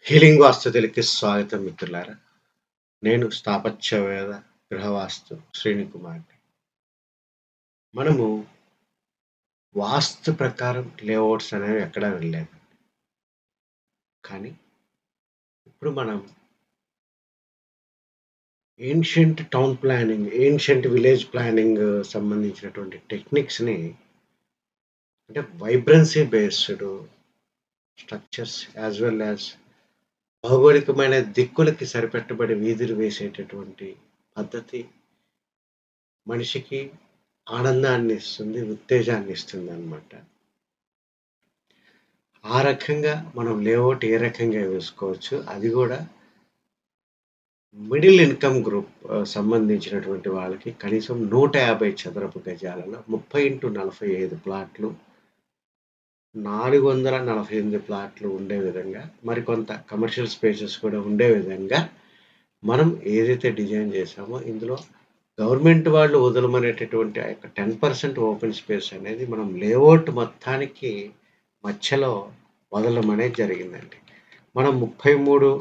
Healing వాస్తుతులకి స్వాగతం మిత్రులారా. నేను స్థాపత్యవేత్త, గృహవాస్తు శ్రేణికుమార్‌ని. మనము వాస్తు ప్రకారం లేఅవుట్స్ అనేవి ఎక్కడా వినలేదు. కానీ ఇప్పుడు మనం ancient town planning, ancient village planning సంబంధించినటువంటి టెక్నిక్స్‌ని అంటే vibrancy based structures as well as భౌగోళికమైన దిక్కులకి సరిపెట్టబడి వీధులు వేసేటటువంటి పద్ధతి మనిషికి ఆనందాన్ని ఇస్తుంది, ఉత్తేజాన్ని ఇస్తుందనమాట. ఆ రకంగా మనం లేఅవుట్ ఏ రకంగా వేసుకోవచ్చు, అది గూడా మిడిల్ ఇన్‌కమ్ గ్రూప్ సంబంధించినటువంటి వాళ్ళకి కనీసం 150 చదరపు గజాలలో 30x45 ప్లాట్లు, 448 ప్లాట్లు ఉండే విధంగా, మరికొంత కమర్షియల్ స్పేసెస్ కూడా ఉండే విధంగా మనం ఏదైతే డిజైన్ చేశామో, ఇందులో గవర్నమెంట్ వాళ్ళు వదలమనేటటువంటి ఆ యొక్క 10% ఓపెన్ స్పేస్ అనేది మనం లేఅవుట్ మొత్తానికి మధ్యలో వదలమనేది జరిగిందండి. మనం 33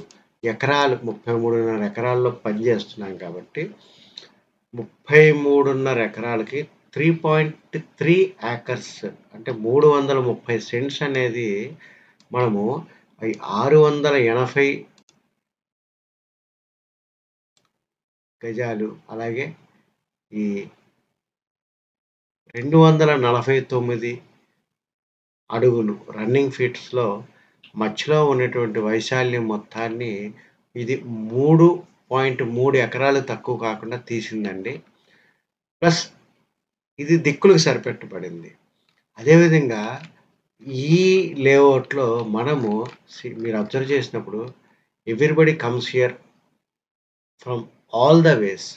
ఎకరాలు 33.5 ఎకరాల్లో పని చేస్తున్నాం కాబట్టి 33.5 ఎకరాలకి 3.3 ఏకర్స్ అంటే 330 సెంట్స్ అనేది మనము 680 గజాలు అలాగే ఈ 249 అడుగులు రన్నింగ్ ఫీట్స్‌లో మధ్యలో ఉన్నటువంటి వైశాల్యం మొత్తాన్ని ఇది 3.3 ఎకరాలు తక్కువ కాకుండా తీసిందండి. ప్లస్ ఇది దిక్కులకు సరిపెట్టబడింది. అదేవిధంగా ఈ లేఅవుట్‌లో మనము మీరు అబ్జర్వ్ చేసినప్పుడు everybody comes here from all the ways.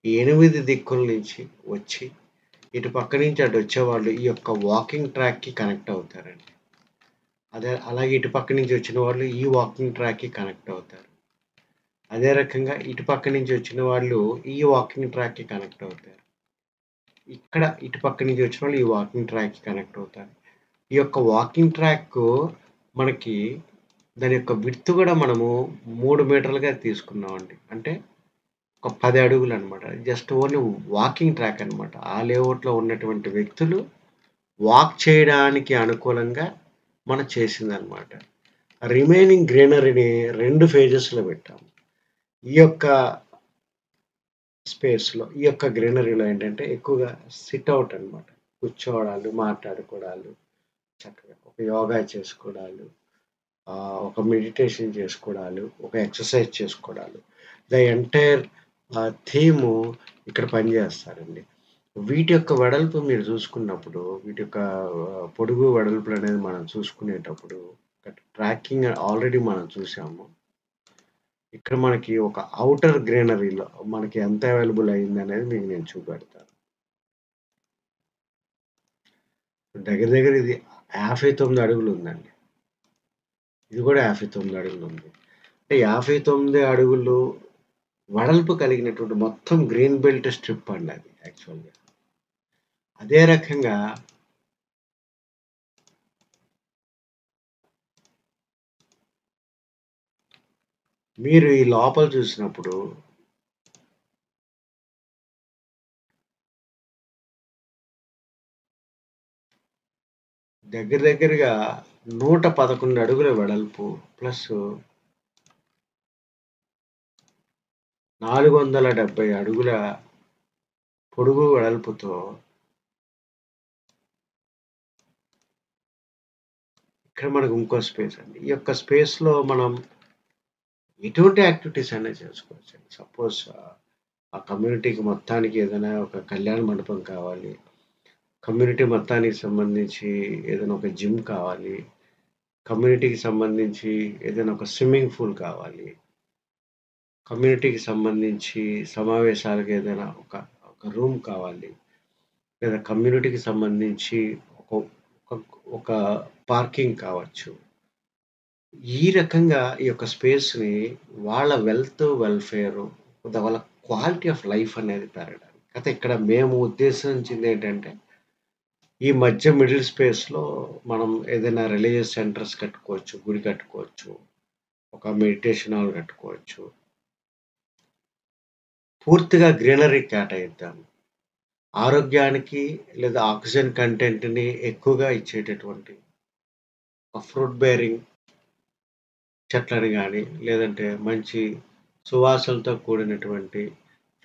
ఈ 8 దిక్కుల నుంచి వచ్చి ఇటు పక్క నుంచి అటు వచ్చేవాళ్ళు ఈ యొక్క వాకింగ్ ట్రాక్‌కి కనెక్ట్ అవుతారండి. అలాగే ఇటు పక్క నుంచి వచ్చిన వాళ్ళు ఈ వాకింగ్ ట్రాక్‌కి కనెక్ట్ అవుతారు. అదే రకంగా ఇటు పక్క నుంచి వచ్చిన వాళ్ళు ఈ వాకింగ్ ట్రాక్‌కి కనెక్ట్ అవుతారు. ఇక్కడ ఇటు పక్క నుంచి వచ్చిన వాళ్ళు ఈ వాకింగ్ ట్రాక్‌కి కనెక్ట్ అవుతారు. ఈ యొక్క వాకింగ్ ట్రాక్ మనకి దాని యొక్క విడ్త్ కూడా మనము 3 మీటర్లుగా తీసుకున్నామండి. అంటే ఒక 10 అడుగులనమాట. జస్ట్ ఓన్లీ వాకింగ్ ట్రాక్ అనమాట. ఆ లేఅవుట్‌లో ఉన్నటువంటి వ్యక్తులు వాక్ చేయడానికి అనుకూలంగా మనం చేసిందనమాట. రిమైనింగ్ గ్రీనరీని 2 ఫేజెస్‌లో పెట్టాము. ఈ యొక్క స్పేస్‌లో ఈ యొక్క గ్రీనరీలో ఏంటంటే ఎక్కువగా సిట్ ఔట్ అనమాట. కూర్చోవడాలు, మాట్లాడుకోవడాలు, చక్కగా ఒక యోగా చేసుకోవడాలు, ఒక మెడిటేషన్ చేసుకోవడాలు, ఒక ఎక్సర్సైజ్ చేసుకోవడాలు. ద ఎంటైర్ థీము ఇక్కడ పనిచేస్తారండి. వీటి యొక్క వెడల్పు మీరు చూసుకున్నప్పుడు, వీటి యొక్క పొడుగు వెడల్పులనేది మనం చూసుకునేటప్పుడు ట్రాకింగ్ ఆల్రెడీ మనం చూసాము. ఇక్కడ మనకి ఒక ఔటర్ గ్రీనరీలో మనకి ఎంత అవైలబుల్ అయిందనేది మీకు నేను చూపెడతాను. దగ్గర దగ్గర ఇది 59 అడుగులు ఉందండి. ఇది కూడా 59 అడుగులు ఉంది. అంటే 59 అడుగులు వెడల్పు కలిగినటువంటి మొత్తం గ్రీన్ బెల్ట్ స్ట్రిప్ అండి అది యాక్చువల్‌గా. అదే రకంగా మీరు ఈ లోపల చూసినప్పుడు దగ్గర దగ్గరగా 111 అడుగుల వెడల్పు ప్లస్ 470 అడుగుల పొడుగు వెడల్పుతో ఇక్కడ మనకు ఇంకో స్పేస్ అండి. ఈ యొక్క స్పేస్‌లో మనం ఎటువంటి యాక్టివిటీస్ అయినా చేసుకోవచ్చండి. సపోజ్ ఆ కమ్యూనిటీకి మొత్తానికి ఏదైనా ఒక కళ్యాణ మండపం కావాలి. కమ్యూనిటీ మొత్తానికి సంబంధించి ఏదైనా ఒక జిమ్ కావాలి. కమ్యూనిటీకి సంబంధించి ఏదైనా ఒక స్విమ్మింగ్ పూల్ కావాలి. కమ్యూనిటీకి సంబంధించి సమావేశాలకు ఏదైనా ఒక ఒక రూమ్ కావాలి. లేదా కమ్యూనిటీకి సంబంధించి ఒక ఒక ఒక పార్కింగ్ కావచ్చు. ఈ రకంగా ఈ యొక్క స్పేస్‌ని వాళ్ళ వెల్ఫేరు, వాళ్ళ క్వాలిటీ ఆఫ్ లైఫ్ అనేది పెరగడానికి. అయితే ఇక్కడ మేము ఉద్దేశించిందేంటంటే, ఈ మధ్య మిడిల్ స్పేస్‌లో మనం ఏదైనా రిలీజియస్ సెంటర్స్ కట్టుకోవచ్చు, గుడి కట్టుకోవచ్చు. ఒక మెడిటేషన్ హాల్ కట్టుకోవచ్చు. పూర్తిగా గ్రీనరీ కేటాయిద్దాం. ఆరోగ్యానికి లేదా ఆక్సిజన్ కంటెంట్‌ని ఎక్కువగా ఇచ్చేటటువంటి ఫ్రూట్ బేరింగ్ చెట్లని గానీ, లేదంటే మంచి సువాసనలతో కూడినటువంటి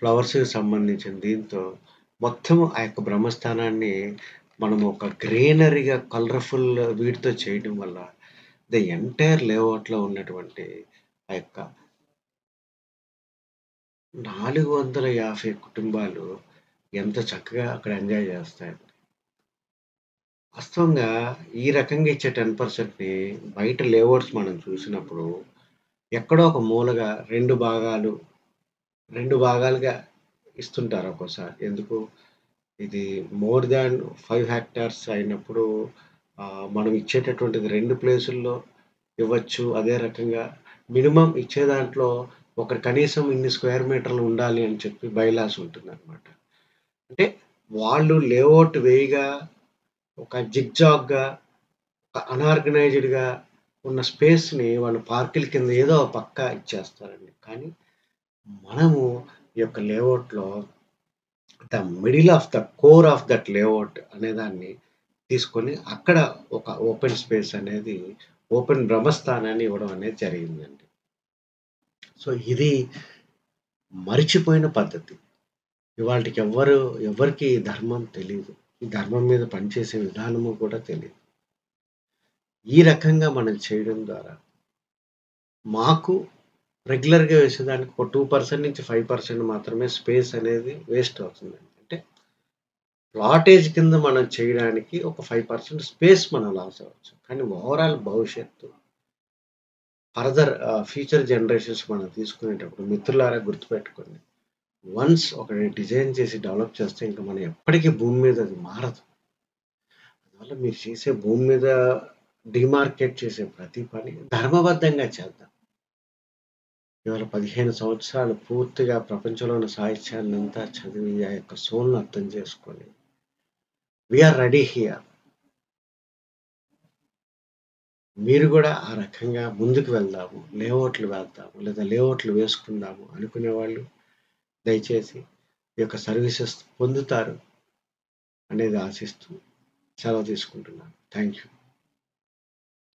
ఫ్లవర్స్‌కి సంబంధించిన దీంతో మొత్తం ఆ యొక్క బ్రహ్మస్థానాన్ని మనం ఒక గ్రీనరీగా కలర్‌ఫుల్ వీటితో చేయడం వల్ల ది ఎంటైర్ లేఅవుట్‌లో ఉన్నటువంటి ఆ యొక్క 450 కుటుంబాలు ఎంత చక్కగా అక్కడ ఎంజాయ్ చేస్తాయండి. వాస్తవంగా ఈ రకంగా ఇచ్చే 10%ని బయట లేఅవుట్స్ మనం చూసినప్పుడు ఎక్కడో ఒక మూలగా 2 భాగాలుగా ఇస్తుంటారు ఒక్కోసారి. ఎందుకు? ఇది మోర్ థాన్ 5 హెక్టార్స్ అయినప్పుడు మనం ఇచ్చేటటువంటిది 2 ప్లేసుల్లో ఇవ్వచ్చు. అదే రకంగా మినిమమ్ ఇచ్చే దాంట్లో ఒక కనీసం ఇన్ని స్క్వేర్ మీటర్లు ఉండాలి అని చెప్పి బైలాస్ ఉంటుందనమాట. అంటే వాళ్ళు లేఅవుట్ వేయగా ఒక జిగ్‌జాగ్‌గా, ఒక అనార్గనైజ్డ్‌గా ఉన్న స్పేస్‌ని వాళ్ళు పార్కుల కింద ఏదో ఒక పక్క ఇచ్చేస్తారండి. కానీ మనము ఈ యొక్క లేఅవుట్‌లో the middle of the core of that layout అనేదాన్ని తీసుకొని అక్కడ ఒక ఓపెన్ స్పేస్ అనేది ఓపెన్ బ్రహ్మస్థానాన్ని ఇవ్వడం అనేది జరిగిందండి. సో, ఇది మరిచిపోయిన పద్ధతి. ఇవాల్టికి ఎవ్వరికీ ఈ ధర్మం తెలీదు. ఈ ధర్మం మీద పనిచేసే విధానము కూడా తెలీదు. ఈ రకంగా మనం చేయడం ద్వారా మాకు రెగ్యులర్‌గా వేసేదానికి ఒక 2% నుంచి 5% మాత్రమే స్పేస్ అనేది వేస్ట్ అవుతుందండి. అంటే ప్లాటేజ్ కింద మనం చేయడానికి ఒక 5% స్పేస్ మనం లాస్ అవ్వచ్చు. కానీ ఓవరాల్ భవిష్యత్తు ఫర్దర్ ఫ్యూచర్ జనరేషన్స్ మనం తీసుకునేటప్పుడు మిత్రులారా గుర్తుపెట్టుకోండి. వన్స్ ఒకటి డిజైన్ చేసి డెవలప్ చేస్తే ఇంక మనం ఎప్పటికీ భూమి మీద అది మారదు. అందువల్ల మీరు చేసే భూమి మీద డీమార్కేట్ చేసే ప్రతి పని ధర్మబద్ధంగా చేద్దాం. ఇవాళ 15 సంవత్సరాలు పూర్తిగా ప్రపంచంలో ఉన్న సాహిత్యాన్నంతా చదివి ఆ యొక్క సోల్‌ని అర్థం చేసుకొని వి ఆర్ రెడీ హియర్. మీరు గూడా ఆ రకంగా ముందుకు వెళ్దాము. లేఅవుట్లు వేద్దాము. లేదా లేఅవుట్లు వేసుకుందాము అనుకునేవాళ్ళు దయచేసి ఈ యొక్క సర్వీసెస్ పొందుతారు అనేది ఆశిస్తూ సెలవు తీసుకుంటున్నాను. Thank you.